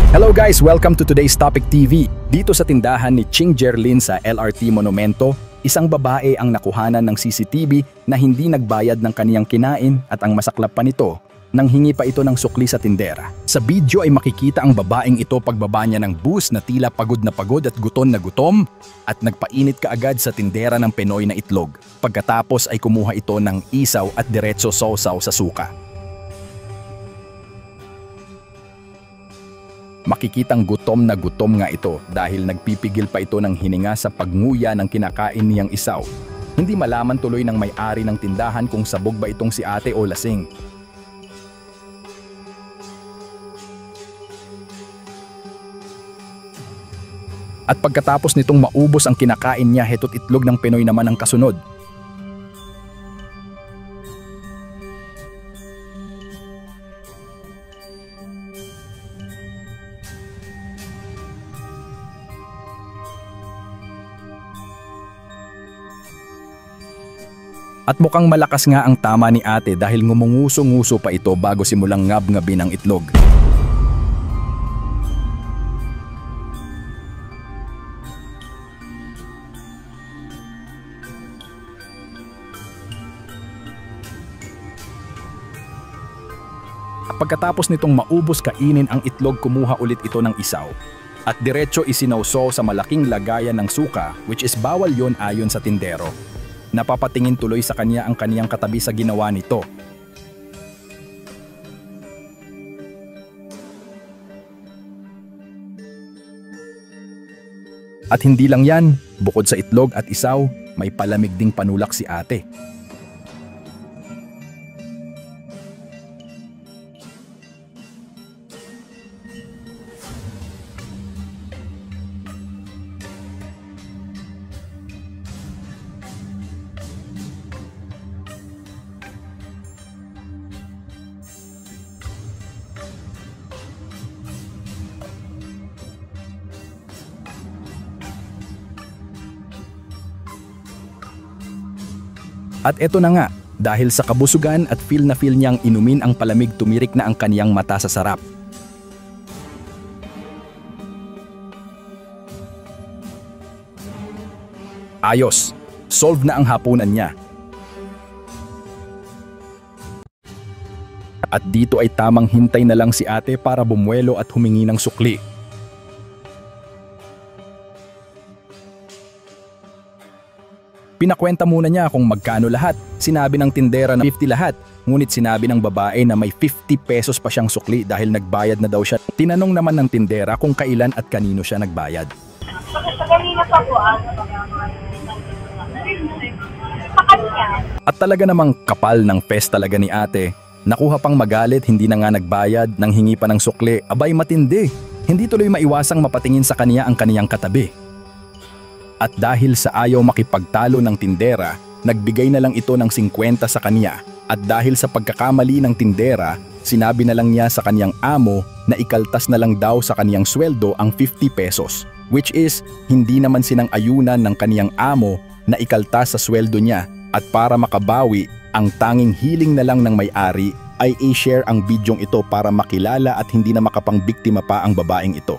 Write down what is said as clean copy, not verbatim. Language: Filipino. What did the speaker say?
Hello guys! Welcome to today's Topic TV. Dito sa tindahan ni Ching Jerlyn sa LRT Monumento, isang babae ang nakuhanan ng CCTV na hindi nagbayad ng kaniyang kinain at ang masaklap pa nito, nang hingi pa ito ng sukli sa tindera. Sa video ay makikita ang babaeng ito pagbaba niya ng bus na tila pagod at gutom na gutom at nagpainit kaagad sa tindera ng Pinoy na itlog. Pagkatapos ay kumuha ito ng isaw at diretso sausaw sa suka. Makikitang gutom na gutom nga ito dahil nagpipigil pa ito ng hininga sa pagnguya ng kinakain niyang isaw. Hindi malaman tuloy ng may-ari ng tindahan kung sabog ba itong si ate o lasing. At pagkatapos nitong maubos ang kinakain niya, heto't itlog ng Pinoy naman ang kasunod. At mukhang malakas nga ang tama ni ate dahil ngumunguso-nguso pa ito bago simulang ngab-ngabin ang itlog. Pagkatapos nitong maubos kainin ang itlog, kumuha ulit ito ng isaw at diretso isinawsaw sa malaking lagayan ng suka, which is bawal yon ayon sa tindero. Napapatingin tuloy sa kanya ang kaniyang katabi sa ginawa nito. At hindi lang yan, bukod sa itlog at isaw, may palamig ding panulak si ate. At eto na nga, dahil sa kabusugan at feel na feel niyang inumin ang palamig, tumirik na ang kaniyang mata sa sarap. Ayos, solve na ang hapunan niya. At dito ay tamang hintay na lang si ate para bumuelo at humingi ng sukli. Pinakwenta muna niya kung magkano lahat. Sinabi ng tindera na 50 lahat. Ngunit sinabi ng babae na may 50 pesos pa siyang sukli dahil nagbayad na daw siya. Tinanong naman ng tindera kung kailan at kanino siya nagbayad. Kanina pa po sa kanya. At talaga namang kapal ng pes talaga ni ate. Nakuha pang magalit, hindi na nga nagbayad, nang hingi pa ng sukli. Abay, matindi. Hindi tuloy maiwasang mapatingin sa kanya ang kaniyang katabi. At dahil sa ayaw makipagtalo ng tindera, nagbigay na lang ito ng 50 sa kanya. At dahil sa pagkakamali ng tindera, sinabi na lang niya sa kanyang amo na ikaltas na lang daw sa kaniyang sweldo ang 50 pesos. Which is, hindi naman sinang-ayunan ng kaniyang amo na ikaltas sa sweldo niya. At para makabawi, ang tanging hiling na lang ng may-ari ay i-share ang bidyong ito para makilala at hindi na makapangbiktima pa ang babaeng ito.